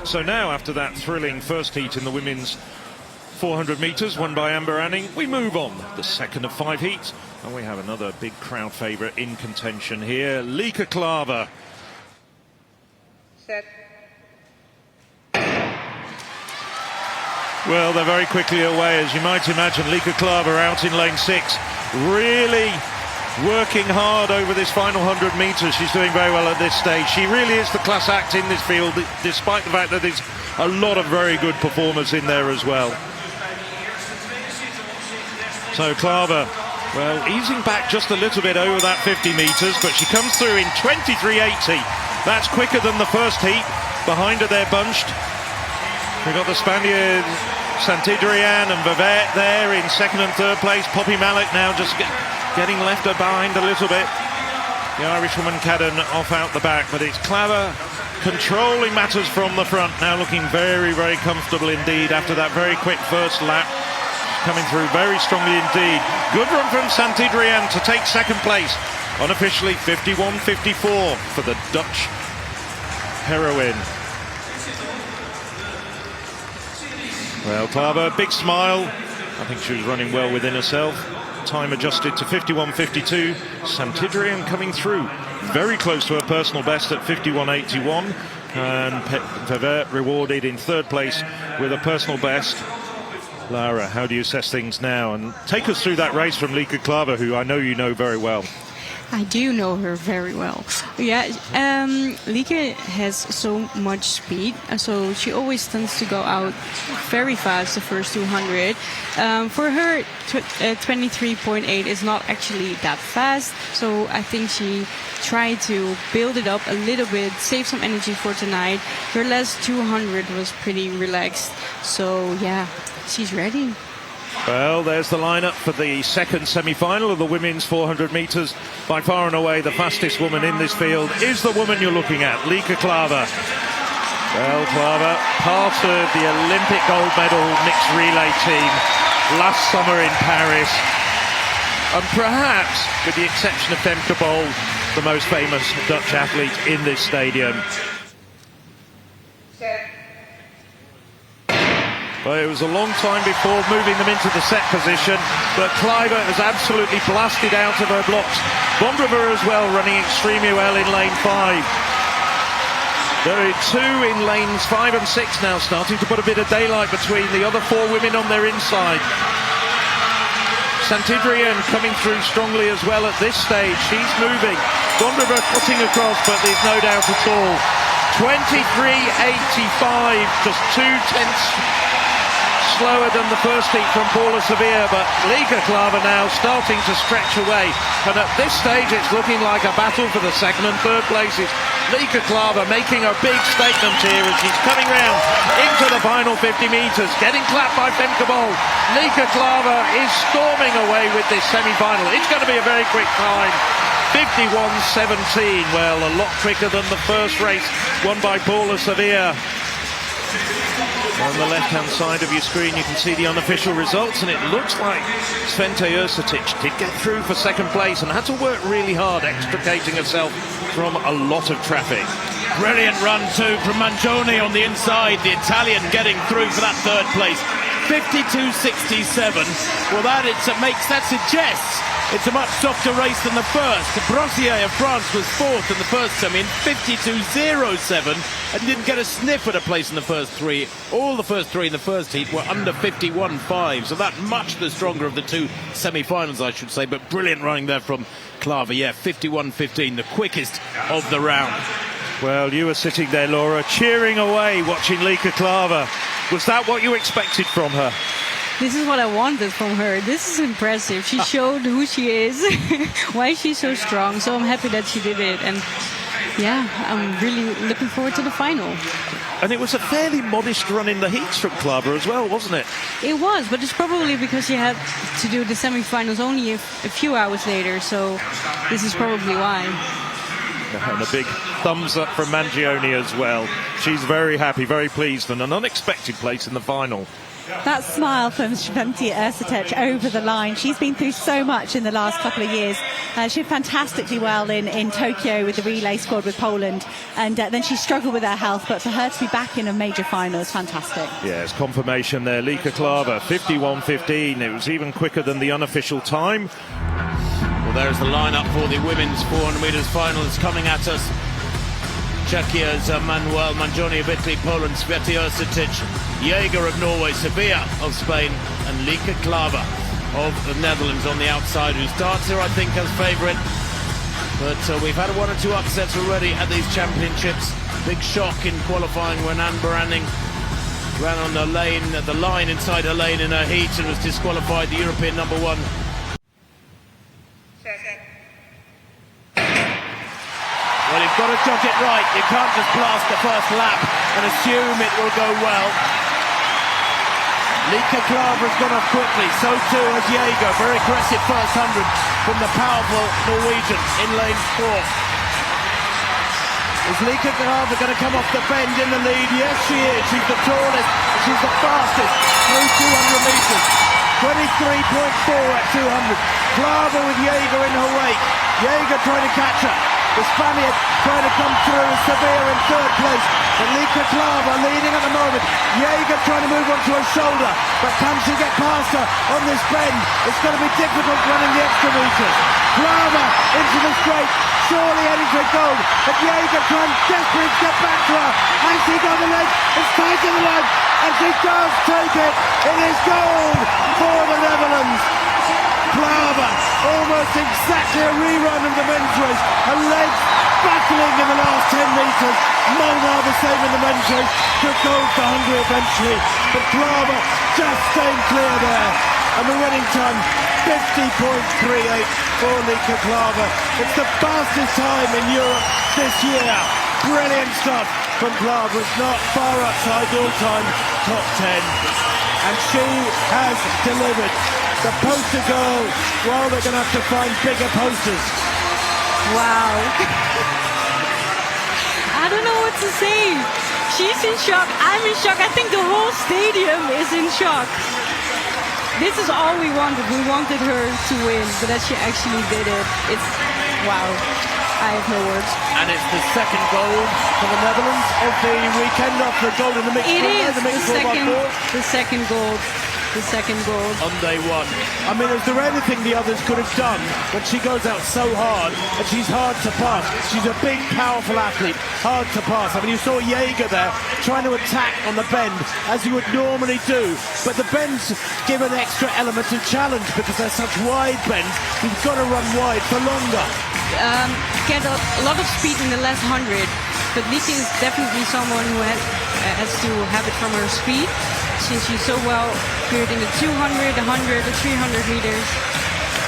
So now, after that thrilling first heat in the women's 400 metres, won by Amber Anning, we move on. The second of 5 heats, and we have another big crowd favourite in contention here, Lieke Klaver. Set. Well, they're very quickly away, as you might imagine. Lieke Klaver out in lane 6, really working hard over this final 100 metres. She's doing very well at this stage. She really is the class act in this field, despite the fact that there's a lot of very good performers in there as well. So Klaver, well, easing back just a little bit over that 50 metres, but she comes through in 23.80. That's quicker than the first heat. Behind her, they're bunched. We've got the Spaniards, Santidrian and Vivet there in second and third place. Poppy Malik now just getting left behind a little bit. The Irishwoman Cadden off out the back, but it's Klaver controlling matters from the front, now looking very, very comfortable indeed after that very quick first lap. Coming through very strongly indeed. Good run from Santidrian to take second place. Unofficially 51.54 for the Dutch heroine. Well, Klaver, big smile. I think she was running well within herself. Time adjusted to 51.52. Santidrian coming through very close to her personal best at 51.81. And Vivet rewarded in third place with a personal best. Lara, how do you assess things now? And take us through that race from Lieke Klaver, who I know you know very well. I do know her very well. Yeah, Lieke has so much speed, so she always tends to go out very fast the first 200. For her, 23.8 is not actually that fast, so I think she tried to build it up a little bit, save some energy for tonight. Her last 200 was pretty relaxed, so yeah, she's ready. Well, there's the lineup for the second semi-final of the women's 400 metres. By far and away, the fastest woman in this field is the woman you're looking at, Lieke Klaver. Well, Klaver, part of the Olympic gold medal mixed relay team last summer in Paris. And perhaps, with the exception of Femke Bol, the most famous Dutch athlete in this stadium. Well, it was a long time before moving them into the set position, but Klaver has absolutely blasted out of her blocks. Bondrova as well, running extremely well in lane 5. There are 2 in lanes 5 and 6 now, starting to put a bit of daylight between the other 4 women on their inside. Santidrian coming through strongly as well at this stage. She's moving. Bondrova cutting across, but there's no doubt at all. 23.85, just 2/10 slower than the first heat from Paula Sevilla, but Lieke Klaver now starting to stretch away, and at this stage it's looking like a battle for the second and third places. Lieke Klaver making a big statement here as she's coming round into the final 50 metres, getting clapped by Femke Bol. Lieke Klaver is storming away with this semi-final. It's going to be a very quick time. 51.17, well, a lot quicker than the first race won by Paula Sevilla. On the left-hand side of your screen, you can see the unofficial results, and it looks like Svente Ursutic did get through for second place and had to work really hard, extricating herself from a lot of traffic. Brilliant run too from Mangione on the inside, the Italian getting through for that third place. 52.67. Well, that suggests it's a much softer race than the first. Brossier of France was fourth in the first semi in 52.07 and didn't get a sniff at a place in the first 3. All the first 3 in the first heat were under 51.5, so that much the stronger of the 2 semi-finals, I should say. But brilliant running there from Klaver. Yeah, 51.15, the quickest of the round. Well, you were sitting there, Laura, cheering away, watching Lieke Klaver. Was that what you expected from her? This is what I wanted from her. This is impressive. She showed who she is, why she's so strong. So I'm happy that she did it. And yeah, I'm really looking forward to the final. And it was a fairly modest run in the heats from Klaver as well, wasn't it? It was, but it's probably because she had to do the semi-finals only a few hours later. So this is probably why. And a big thumbs up from Mangione as well. She's very happy, very pleased, and an unexpected place in the final. That smile from Svante Ercetic over the line. She's been through so much in the last couple of years. She did fantastically well in Tokyo with the relay squad with Poland, and then she struggled with her health, but for her to be back in a major final is fantastic. Yeah, it's confirmation there. Lieke Klaver, 51.15. It was even quicker than the unofficial time. Well, there's the lineup for the women's 400 metres final. It's coming at us. Czechia's Manuel Mangione of Italy, Poland, Svante Ercetic, Jaeger of Norway, Sevilla of Spain, and Lieke Klaver of the Netherlands on the outside, who starts here, I think, as favourite. But we've had one or two upsets already at these championships. Big shock in qualifying when Anne Branning ran on the line inside her lane in her heat and was disqualified, the European number 1. Well, you've got to judge it right. You can't just blast the first lap and assume it will go well. Lieke Klaver has gone off quickly, so too has Jaeger. Very aggressive first 100 from the powerful Norwegian in lane 4. Is Lieke Klaver going to come off the bend in the lead? Yes, she is. She's the tallest, she's the fastest through 200 metres. 23.4 at 200. Klaver with Jaeger in her wake. Jaeger trying to catch her. The Spaniard trying to come through is Sevilla in third place. And Lieke Klaver leading at the moment. Jaeger trying to move onto her shoulder. But can she get past her on this bend? It's going to be difficult running the extra metres. Klaver into the straight. Surely heading for gold. But Jaeger trying desperately to get back to her. Has she got the leg? It's tight to the leg. And she does take it. It is gold for the Netherlands. Klaver, almost exactly a rerun of the men's race. Her legs battling in the last 10 metres. Molnar the same in the men's race. Took gold for Hungary eventually. But Klaver just staying clear there. And the winning time, 50.38 for Lieke Klaver. It's the fastest time in Europe this year. Brilliant stuff from Klaver. It's not far outside the all-time top 10. And she has delivered. The poster girl, well, they're going to have to find bigger posters. Wow. I don't know what to say. She's in shock. I'm in shock. I think the whole stadium is in shock. This is all we wanted. We wanted her to win, but that she actually did it. It's wow. I have no words. And it's the second gold for the Netherlands of the weekend after a gold in the mixed It relay, is the second gold. The second gold on day 1. I mean, is there anything the others could have done? But she goes out so hard, and she's hard to pass. She's a big, powerful athlete, hard to pass. I mean, you saw Jaeger there trying to attack on the bend, as you would normally do. But the bends give an extra element of challenge because they're such wide bends. You've got to run wide for longer. Get a lot of speed in the last 100, but Lieke is definitely someone who has to have it from her speed. Since she's so well good in the 200, 100, the 300 meters.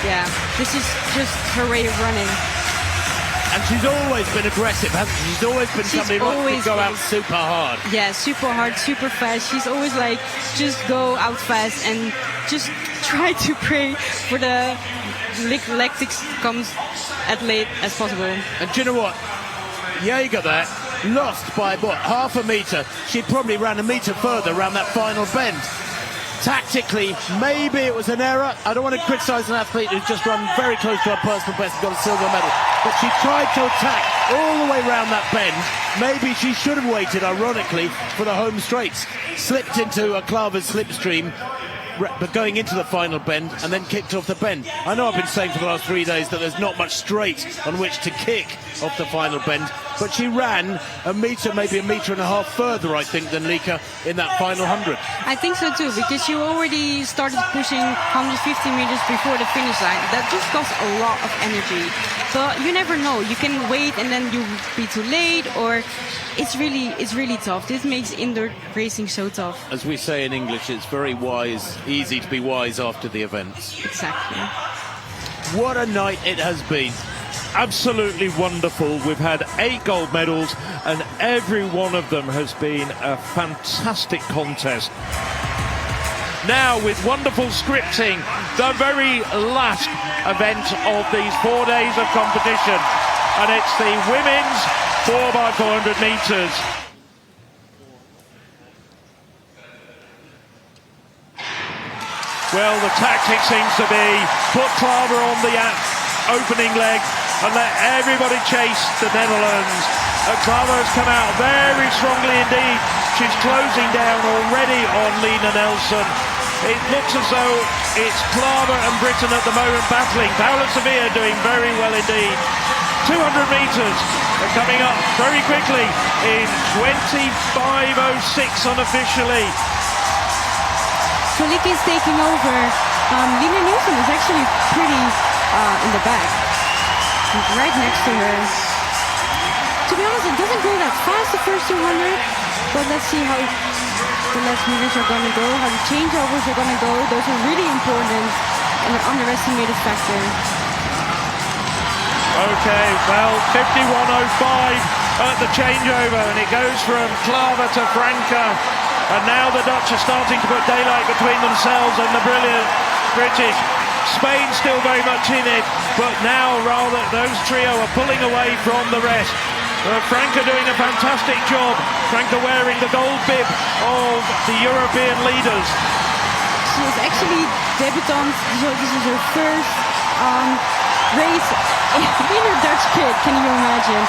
Yeah, this is just her way of running. And she's always been aggressive, hasn't she? She's always been somebody who wants to go out super hard. Yeah, super hard, super fast. She's always like, just go out fast and just try to pray for the lactics comes as late as possible. And do you know what? Jaeger there lost by what, half a metre. She probably ran a metre further around that final bend. Tactically, maybe it was an error. I don't want to criticise an athlete who's just run very close to her personal best and got a silver medal, but she tried to attack all the way around that bend. Maybe she should have waited, ironically, for the home straights. Slipped into a Klaver's slipstream, but going into the final bend and then kicked off the bend. I know I've been saying for the last 3 days that there's not much straight on which to kick off the final bend, but she ran a metre, maybe a metre and a half further, I think, than Lieke in that final 100. I think so too, because she already started pushing 150 metres before the finish line. That just costs a lot of energy. But you never know. You can wait and then you'll be too late, or it's really tough. This makes indoor racing so tough. As we say in English, it's very easy to be wise after the events. Exactly. What a night it has been. Absolutely wonderful. We've had 8 gold medals and every one of them has been a fantastic contest. Now with wonderful scripting, the very last event of these 4 days of competition, and it's the women's 4x400 metres. Well, the tactic seems to be put Klaver on the opening leg and let everybody chase the Netherlands. Klaver has come out very strongly indeed. She's closing down already on Lena Nelson. It looks as though it's Klaver and Britain at the moment battling. Paula Sevilla doing very well indeed. 200 metres are coming up very quickly in 25:06 unofficially. So Lieke is taking over. Lena Nielsen is actually pretty in the back. Right next to her. To be honest, it doesn't go that fast the first 200, but let's see how the last meters are going to go, how the changeovers are going to go. Those are really important and an underestimated factor. Okay, well, 51:05 at the changeover, and it goes from Klaver to Franke. And now the Dutch are starting to put daylight between themselves and the brilliant British. Spain still very much in it, but now rather those trio are pulling away from the rest. Franke doing a fantastic job. Franke wearing the gold bib of the European leaders. She is actually debutante, so this is her first race in her Dutch kit, can you imagine?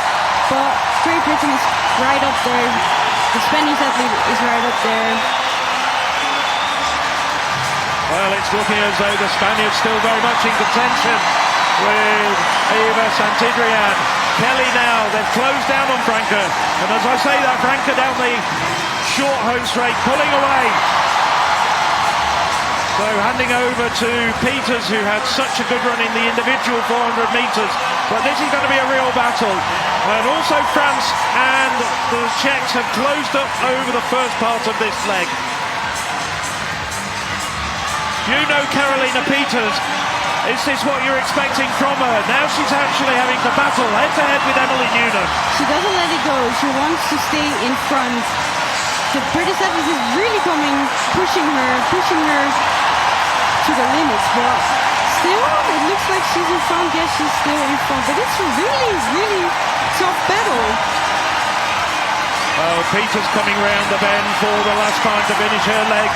But Great Britain is right up there. The Spanish athlete is right up there. Well, it's looking as though the Spaniards still very much in contention with Eva Santidrian. Kelly now, they've closed down on Franke. And as I say that, Franke down the short home straight, pulling away. So handing over to Peters, who had such a good run in the individual 400 metres. But this is going to be a real battle. And also France and the Czechs have closed up over the first part of this leg. You know Carolina Peters. Is this what you're expecting from her? Now she's actually having to battle head-to-head with Emily Newnham. She doesn't let it go. She wants to stay in front. The British athlete is really coming, pushing her to the limits. But still, it looks like she's in front. Yes, she's still in front. But it's a really, really tough battle. Well, Peters coming round the bend for the last time to finish her leg.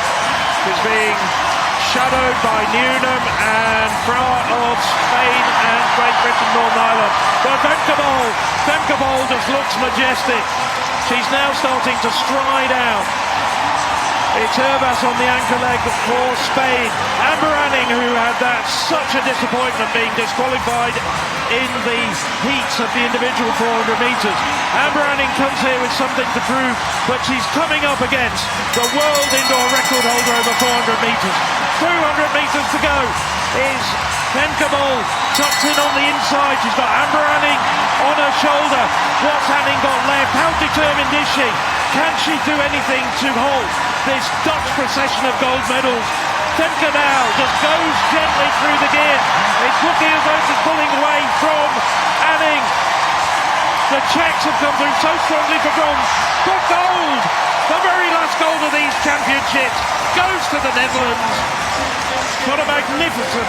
Is being shadowed by Newnham and France of Spain and Great Britain, Northern Ireland. But Femke Bol just looks majestic. She's now starting to stride out. It's Hervas on the anchor leg for Spain. Amber Anning, who had that such a disappointment being disqualified in the heats of the individual 400 metres. Amber Anning comes here with something to prove, but she's coming up against the world indoor record holder over 400 metres. 200 metres to go is Femke Bol tucked in on the inside. She's got Amber Anning on her shoulder. What's Anning got left? How determined is she? Can she do anything to halt this Dutch procession of gold medals? Femke now just goes gently through the gear. It's looking as though she's pulling away from Anning. The Czechs have come through so strongly for bronze, but gold, the very last gold of these championships, goes to the Netherlands. What a magnificent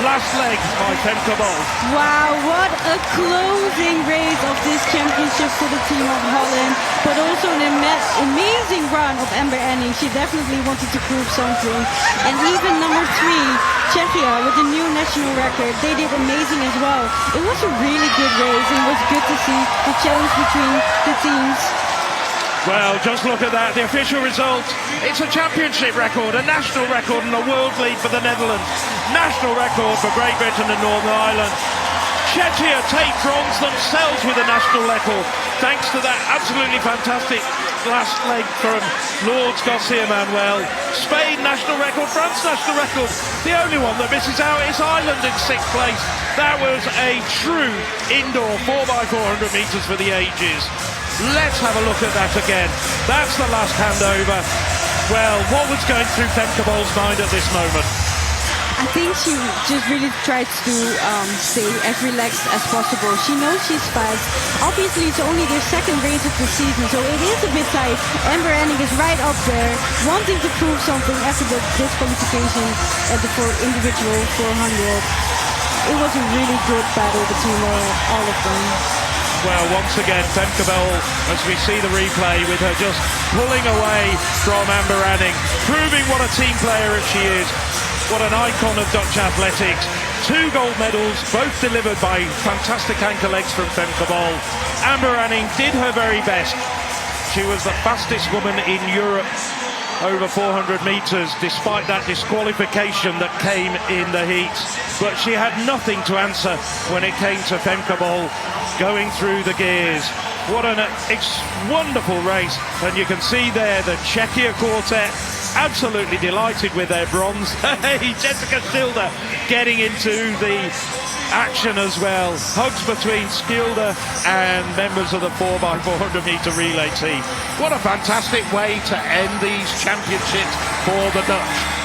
last leg by Femke Bol. Wow, what a closing race of this championship for the team of Holland, but also an amazing run of Amber Anning. She definitely wanted to prove something. And even number 3, Czechia, with the new national record, they did amazing as well. It was a really good race, and it was good to see the challenge between the teams. Well, just look at that, the official result. It's a championship record, a national record and a world lead for the Netherlands. National record for Great Britain and Northern Ireland. Czechia take bronze themselves with a national record, thanks to that absolutely fantastic last leg from Lourdes Garcia Manuel. Spain national record, France national record. The only one that misses out is Ireland in 6th place. That was a true indoor 4x400 metres for the ages. Let's have a look at that again. That's the last handover. Well, what was going through Femke Bol's mind at this moment? I think she just really tried to stay as relaxed as possible. She knows she's fast. Obviously, it's only their second race of the season, so it is a bit tight. Amber Anning is right up there, wanting to prove something after the disqualification at the individual 400. It was a really good battle between all of them. Well, once again, Femke Bol, as we see the replay, with her just pulling away from Amber Anning, proving what a team player she is. What an icon of Dutch athletics. 2 gold medals, both delivered by fantastic anchor legs from Femke Bol. Amber Anning did her very best. She was the fastest woman in Europe over 400 metres, despite that disqualification that came in the heats. But she had nothing to answer when it came to Femke Bol going through the gears. What an wonderful race. And you can see there the Czechia quartet absolutely delighted with their bronze. Hey, Jessica Schilder getting into the action as well. Hugs between Schilder and members of the 4x400 metre relay team. What a fantastic way to end these championships for the Dutch.